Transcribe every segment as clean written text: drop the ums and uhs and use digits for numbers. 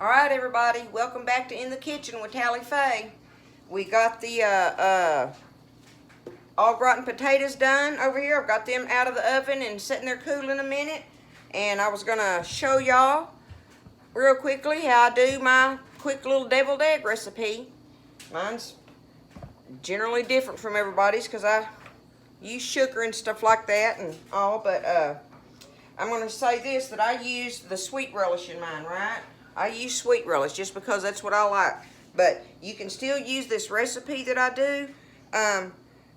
All right, everybody, welcome back to In the Kitchen with Tally Faye. We got the au gratin potatoes done over here. I've got them out of the oven and sitting there cooling a minute. And I was gonna show y'all real quickly how I do my quick little deviled egg recipe. Mine's generally different from everybody's because I use sugar and stuff like that and all, but I'm gonna say this, that I use the sweet relish in mine, right? I use sweet relish just because that's what I like. But you can still use this recipe that I do,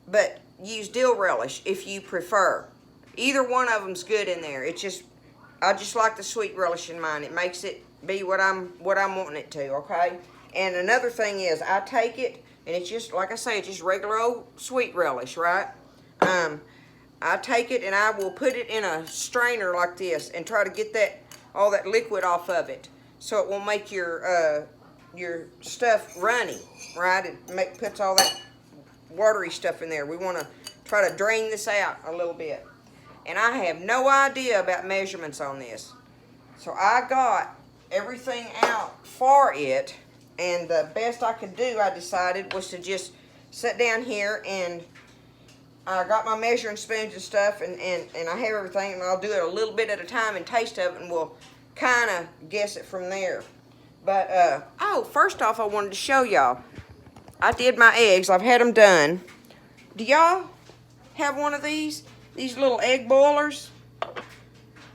but use dill relish if you prefer. Either one of them's good in there. It's just, I just like the sweet relish in mine. It makes it be what I'm wanting it to, okay? And another thing is, I take it, and it's just, like I say, it's just regular old sweet relish, right? I take it and I will put it in a strainer like this and try to get all that liquid off of it, so it will make your stuff runny, right? It puts all that watery stuff in there. We want to try to drain this out a little bit. And I have no idea about measurements on this. So I got everything out for it, and the best I could do, I decided, was to just sit down here and I got my measuring spoons and stuff, and I have everything, and I'll do it a little bit at a time and taste of it, and we'll kind of guess it from there. But, oh, first off, I wanted to show y'all. I did my eggs. I've had them done. Do y'all have one of these? These little egg boilers?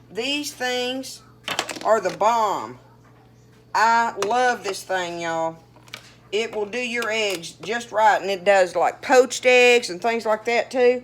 These things are the bomb. I love this thing, y'all. It will do your eggs just right, and it does like poached eggs and things like that too.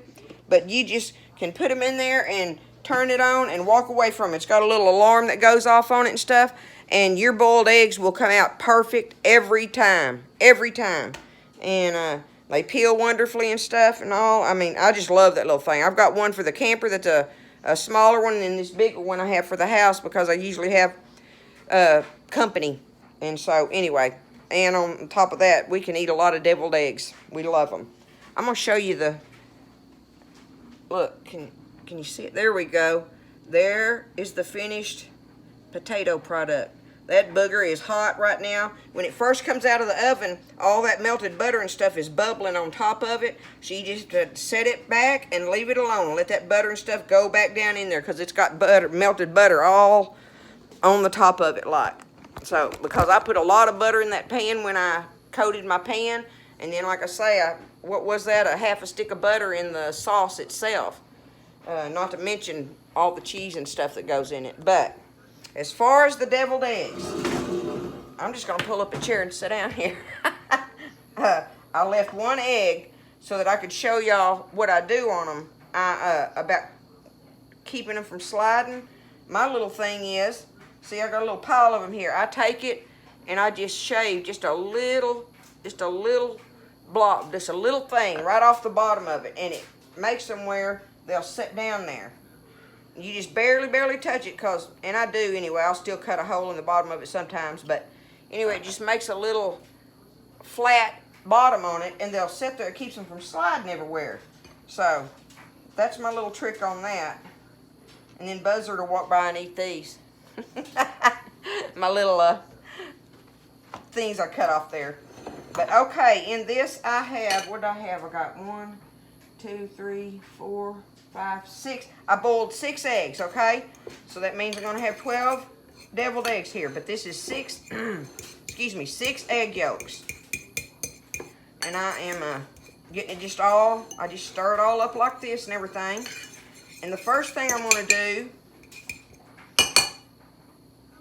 But you just can put them in there and turn it on and walk away from it. It's got a little alarm that goes off on it and stuff, and your boiled eggs will come out perfect every time. Every time. And they peel wonderfully and stuff and all. I mean, I just love that little thing. I've got one for the camper that's a smaller one, and this bigger one I have for the house because I usually have company. And so, anyway, and on top of that, we can eat a lot of deviled eggs. We love them. I'm going to show you the, look, can you see it? There we go. There is the finished potato product. That booger is hot right now. When it first comes out of the oven, all that melted butter and stuff is bubbling on top of it. So you just set it back and leave it alone. Let that butter and stuff go back down in there because it's got butter, melted butter all on the top of it like. So, because I put a lot of butter in that pan when I coated my pan, and then, like I say, what was that, a half a stick of butter in the sauce itself. Not to mention all the cheese and stuff that goes in it. But, as far as the deviled eggs, I'm just going to pull up a chair and sit down here. I left one egg so that I could show y'all what I do on them about keeping them from sliding. My little thing is, see, I got a little pile of them here. I take it and I just shave just a little blob, just a little thing right off the bottom of it, and it makes them where they'll sit down there. You just barely touch it, and I do anyway. I'll still cut a hole in the bottom of it sometimes, but anyway, it just makes a little flat bottom on it, and they'll sit there. It keeps them from sliding everywhere. So that's my little trick on that. And then Buzzard will walk by and eat these. My little things I cut off there. But okay, in this I have, what did I have? I got 1, 2, 3, 4, 5, 6. I boiled 6 eggs, okay? So that means I'm going to have 12 deviled eggs here. But this is 6, excuse me, 6 egg yolks. And I am getting it just all, I just stir it all up like this and everything. And the first thing I'm going to do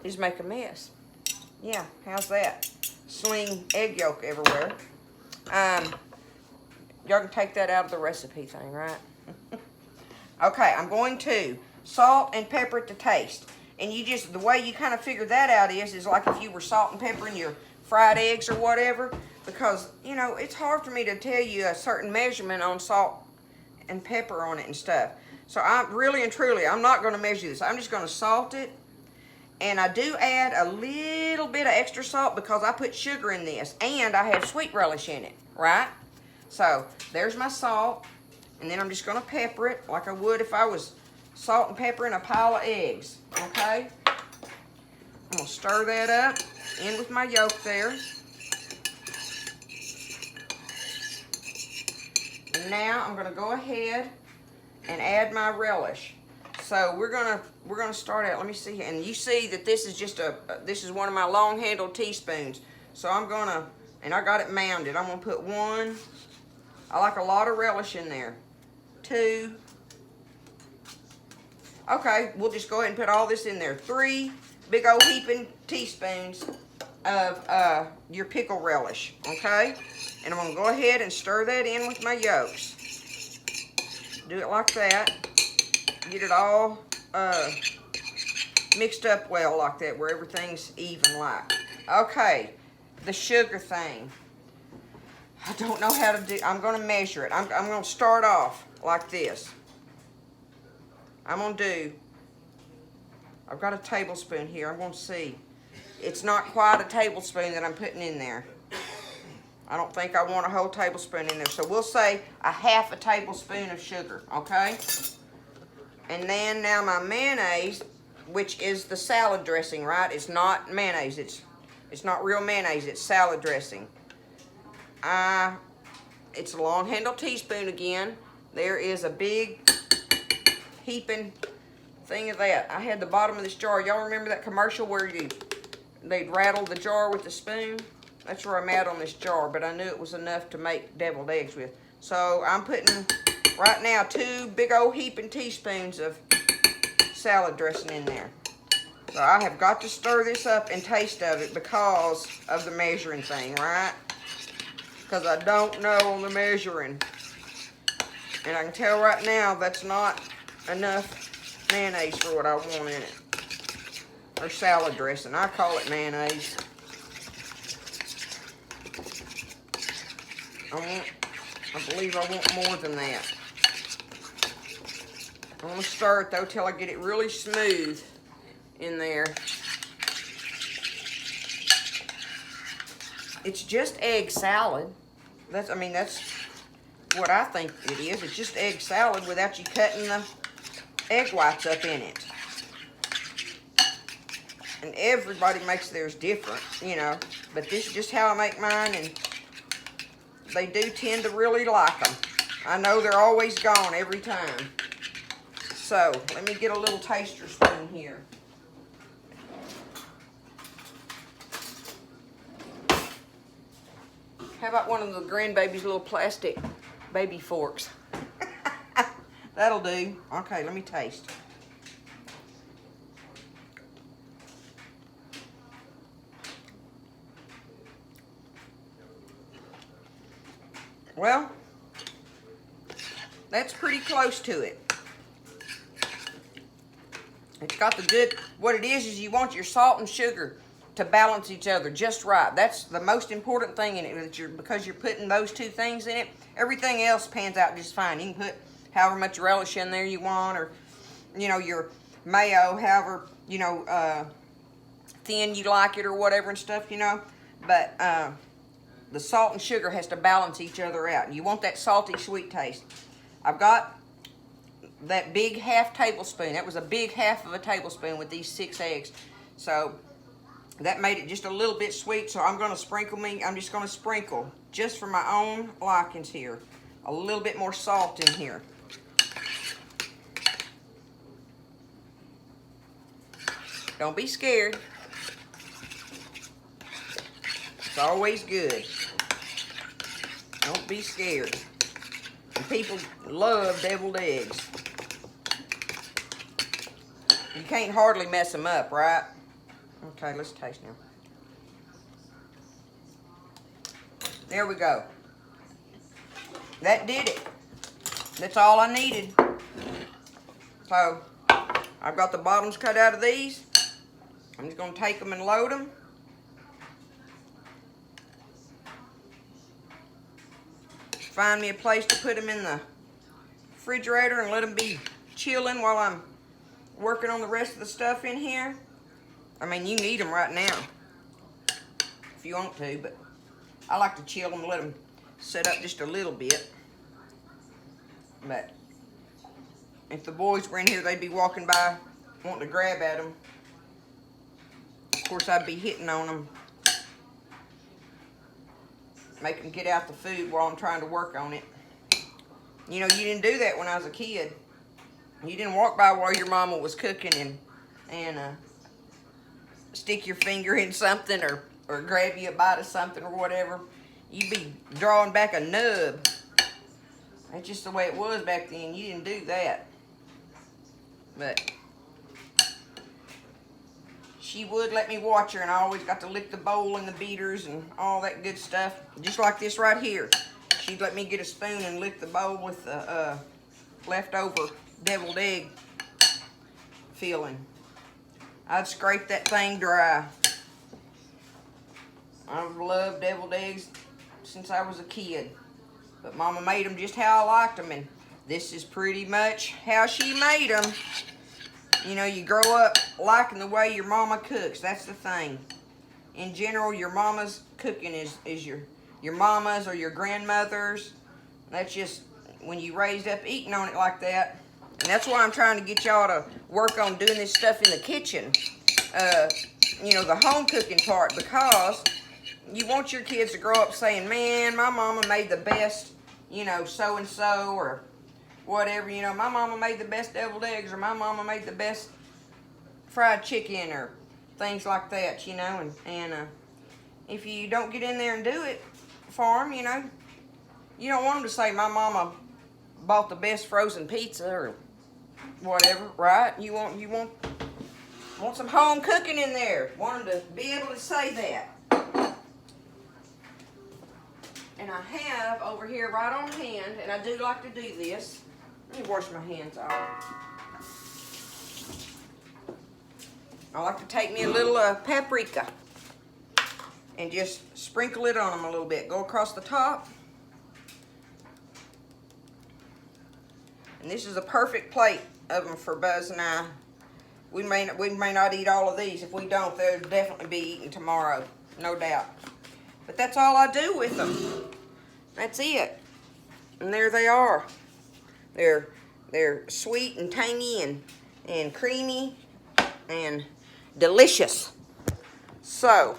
is make a mess. Yeah, how's that? Sling egg yolk everywhere. Y'all can take that out of the recipe thing, right? Okay, I'm going to salt and pepper it to taste. And you just, the way you kind of figure that out is like if you were salt and peppering your fried eggs or whatever. Because, you know, it's hard for me to tell you a certain measurement on salt and pepper on it and stuff. So I'm really and truly, I'm not going to measure this. I'm just going to salt it. And I do add a little bit of extra salt because I put sugar in this. And I have sweet relish in it, right? So, there's my salt. And then I'm just going to pepper it like I would if I was salt and peppering a pile of eggs. Okay? I'm going to stir that up. in with my yolk there. And now I'm gonna go ahead and add my relish. So we're gonna start out. Let me see, and you see that this is just this is one of my long-handled teaspoons. So I'm gonna, and I got it mounded. I'm gonna put 1. I like a lot of relish in there. 2. Okay, we'll just go ahead and put all this in there. 3 big old heaping teaspoons of your pickle relish. Okay, and I'm gonna go ahead and stir that in with my yolks. Do it like that. Get it all mixed up well like that, where everything's even like. Okay, the sugar thing. I don't know how to do. I'm going to measure it. I'm going to start off like this. I'm going to do. I've got a tablespoon here. I'm going to see. It's not quite a tablespoon that I'm putting in there. I don't think I want a whole tablespoon in there. So we'll say a half a tablespoon of sugar, okay? And then now my mayonnaise, which is the salad dressing, right? It's not mayonnaise. It's not real mayonnaise. It's salad dressing. It's a long handle teaspoon again. There is a big heaping thing of that. I had the bottom of this jar. Y'all remember that commercial where they'd rattle the jar with the spoon? That's where I'm at on this jar, but I knew it was enough to make deviled eggs with. So I'm putting right now 2 big old heaping teaspoons of salad dressing in there. So I have got to stir this up and taste of it because of the measuring thing, right? Because I don't know the measuring. And I can tell right now that's not enough mayonnaise for what I want in it. Or salad dressing. I call it mayonnaise. I believe I want more than that. I want to stir it though till I get it really smooth in there. It's just egg salad. That's what I think it is. It's just egg salad without you cutting the egg whites up in it. And everybody makes theirs different, you know. But this is just how I make mine, and they do tend to really like them. I know they're always gone every time. So, let me get a little taster spoon here. How about one of the grandbaby's little plastic baby forks? That'll do. Okay, let me taste. Well, that's pretty close to it. It's got the good, what it is you want your salt and sugar to balance each other just right. That's the most important thing in it, because you're putting those 2 things in it. Everything else pans out just fine. You can put however much relish in there you want, or, you know, your mayo, however, you know, thin you like it or whatever and stuff, you know. But the salt and sugar has to balance each other out. And you want that salty, sweet taste. I've got that big half tablespoon. That was a big half of a tablespoon with these 6 eggs. So that made it just a little bit sweet. So I'm just going to sprinkle, just for my own likings here, a little bit more salt in here. Don't be scared. It's always good. Don't be scared. And people love deviled eggs. You can't hardly mess them up, right? Okay, let's taste now. There we go. That did it. That's all I needed. So, I've got the bottoms cut out of these. I'm just going to take them and load them. Find me a place to put them in the refrigerator and let them be chilling while I'm working on the rest of the stuff in here. I mean, you need them right now if you want to, but I like to chill them, let them set up just a little bit. But if the boys were in here, they'd be walking by wanting to grab at them. Of course, I'd be hitting on them make them get out the food while I'm trying to work on it. You know, you didn't do that when I was a kid. You didn't walk by while your mama was cooking and stick your finger in something or grab you a bite of something or whatever. You'd be drawing back a nub. That's just the way it was back then. You didn't do that. But she would let me watch her, and I always got to lick the bowl and the beaters and all that good stuff. Just like this right here. She'd let me get a spoon and lick the bowl with the leftover deviled egg filling. I'd scrape that thing dry. I've loved deviled eggs since I was a kid. But Mama made them just how I liked them, and this is pretty much how she made them. You know, you grow up liking the way your mama cooks. That's the thing. In general, your mama's cooking is your mama's or your grandmother's. That's just when you raised up eating on it like that. And that's why I'm trying to get y'all to work on doing this stuff in the kitchen. You know, the home cooking part, because you want your kids to grow up saying, man, my mama made the best, you know, so-and-so or whatever. You know, my mama made the best deviled eggs, or my mama made the best fried chicken, or things like that, you know. And if you don't get in there and do it for them, you know, you don't want them to say, my mama bought the best frozen pizza or whatever, right? You want some home cooking in there. Want them to be able to say that. And I have over here right on hand, and I do like to do this. Let me wash my hands off. I like to take me a little paprika and just sprinkle it on them a little bit. Go across the top. And this is a perfect plate of them for Buzz and I. We may not eat all of these. If we don't, they'll definitely be eaten tomorrow, no doubt. But that's all I do with them. That's it. And there they are. They're sweet and tangy and creamy and delicious. So